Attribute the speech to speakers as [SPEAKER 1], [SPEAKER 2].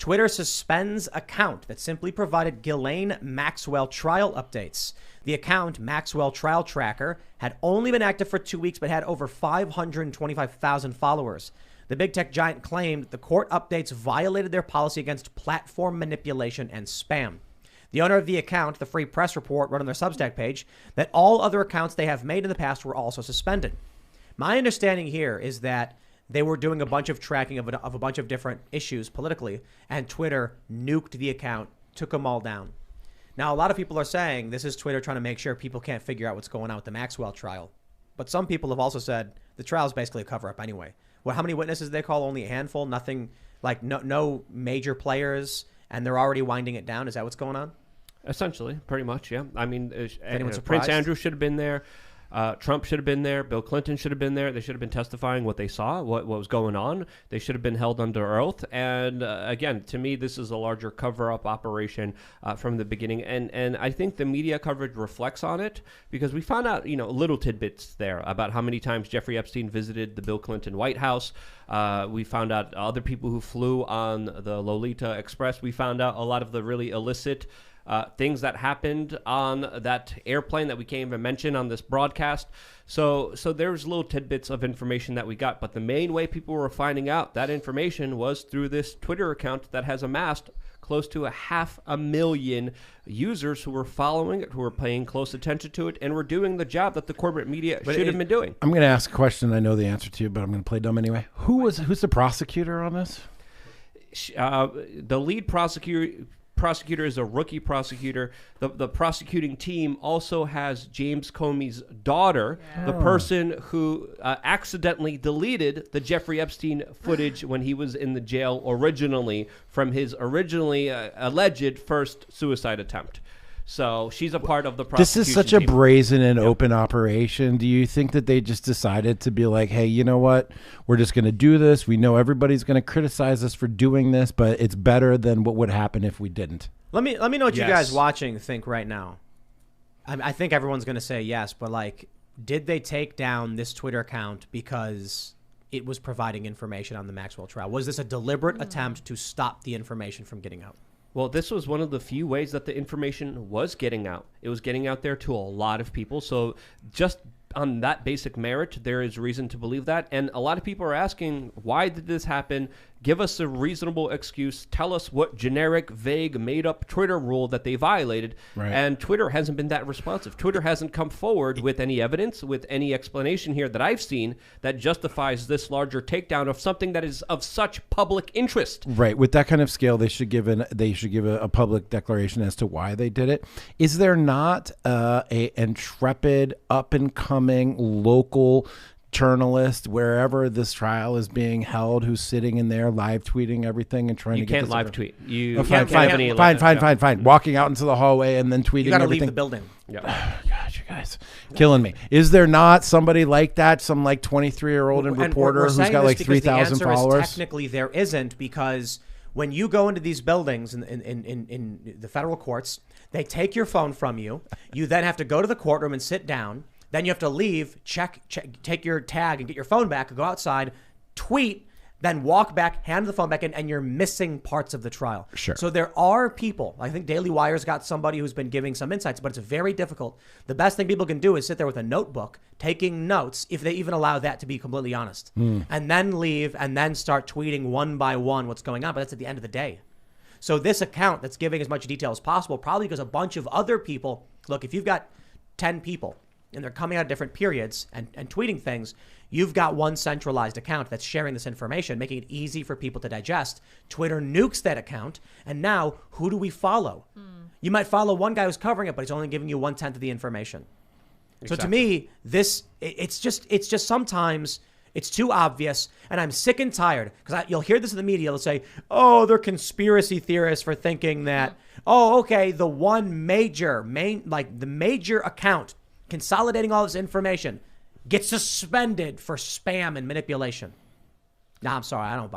[SPEAKER 1] Twitter suspends account that simply provided Ghislaine Maxwell trial updates. The account, Maxwell Trial Tracker, had only been active for 2 weeks, but had over 525,000 followers. The big tech giant claimed the court updates violated their policy against platform manipulation and spam. The owner of the account, the Free Press Report, wrote on their Substack page that all other accounts they have made in the past were also suspended. My understanding here is that they were doing a bunch of tracking of a bunch of different issues politically, and Twitter nuked the account, took them all down. Now, a lot of people are saying this is Twitter trying to make sure people can't figure out what's going on with the Maxwell trial. But some people have also said the trial is basically a cover-up anyway. Well, how many witnesses did they call? Only a handful? Nothing, like no major players, and they're already winding it down? Is that what's going on?
[SPEAKER 2] Essentially, pretty much, yeah. I mean,
[SPEAKER 1] surprised?
[SPEAKER 2] Prince Andrew should have been there. Trump should have been there. Bill Clinton should have been there. They should have been testifying what they saw, what was going on. They should have been held under oath. And again, to me, this is a larger cover-up operation from the beginning. And I think the media coverage reflects on it because we found out, little tidbits there about how many times Jeffrey Epstein visited the Bill Clinton White House. We found out other people who flew on the Lolita Express. We found out a lot of the really illicit things that happened on that airplane that we can't even mention on this broadcast. So there's little tidbits of information that we got. But the main way people were finding out that information was through this Twitter account that has amassed close to 500,000 users who were following it, who were paying close attention to it, and were doing the job that the corporate media should have been doing.
[SPEAKER 3] I'm going to ask a question I know the answer to, but I'm going to play dumb anyway. Who's the prosecutor on this?
[SPEAKER 2] The lead prosecutor is a rookie prosecutor. The prosecuting team also has James Comey's daughter, the person who accidentally deleted the Jeffrey Epstein footage when he was in the jail originally from his alleged first suicide attempt. So she's a part of the prosecution
[SPEAKER 3] This is such a
[SPEAKER 2] team.
[SPEAKER 3] brazen and open operation. Do you think that they just decided to be like, hey, you know what? We're just going to do this. We know everybody's going to criticize us for doing this, but it's better than what would happen if we didn't.
[SPEAKER 1] Let me know what you guys watching think right now. I think everyone's going to say yes, but did they take down this Twitter account because it was providing information on the Maxwell trial? Was this a deliberate attempt to stop the information from getting out?
[SPEAKER 2] Well, this was one of the few ways that the information was getting out. It was getting out there to a lot of people. So just on that basic merit, there is reason to believe that. And a lot of people are asking, why did this happen? Give us a reasonable excuse. Tell us what generic, vague, made-up Twitter rule that they violated.
[SPEAKER 3] Right.
[SPEAKER 2] And Twitter hasn't been that responsive. Twitter hasn't come forward with any evidence, with any explanation here that I've seen that justifies this larger takedown of something that is of such public interest.
[SPEAKER 3] Right. With that kind of scale, they should give a public declaration as to why they did it. Is there not a intrepid, up-and-coming local journalist wherever this trial is being held who's sitting in there live tweeting everything and trying to get
[SPEAKER 2] You can't
[SPEAKER 3] this
[SPEAKER 2] live tweet. You
[SPEAKER 3] fine,
[SPEAKER 2] can't have any
[SPEAKER 3] fine. Walking out into the hallway and then tweeting
[SPEAKER 1] You got to
[SPEAKER 3] everything.
[SPEAKER 1] leave the building.
[SPEAKER 2] Yeah.
[SPEAKER 3] God, you guys killing me. Is there not somebody like that, some 23-year-old reporter who's got 3,000 followers?
[SPEAKER 1] Technically, there isn't, because when you go into these buildings in the federal courts, they take your phone from you. You then have to go to the courtroom and sit down. Then you have to leave, check, take your tag and get your phone back, go outside, tweet, then walk back, hand the phone back in, and you're missing parts of the trial.
[SPEAKER 3] Sure.
[SPEAKER 1] So there are people, I think Daily Wire's got somebody who's been giving some insights, but it's very difficult. The best thing people can do is sit there with a notebook, taking notes, if they even allow that to be completely honest, and then leave and then start tweeting one by one what's going on. But that's at the end of the day. So this account that's giving as much detail as possible, probably because a bunch of other people, look, if you've got 10 people, and they're coming out at different periods and tweeting things, you've got one centralized account that's sharing this information, making it easy for people to digest. Twitter nukes that account, and now who do we follow? You might follow one guy who's covering it, but he's only giving you 1/10 of the information. Exactly. So to me, it's just sometimes it's too obvious, and I'm sick and tired, because you'll hear this in the media. They'll say, oh, they're conspiracy theorists for thinking that, the major account consolidating all this information gets suspended for spam and manipulation. Nah, I'm sorry, I don't buy it.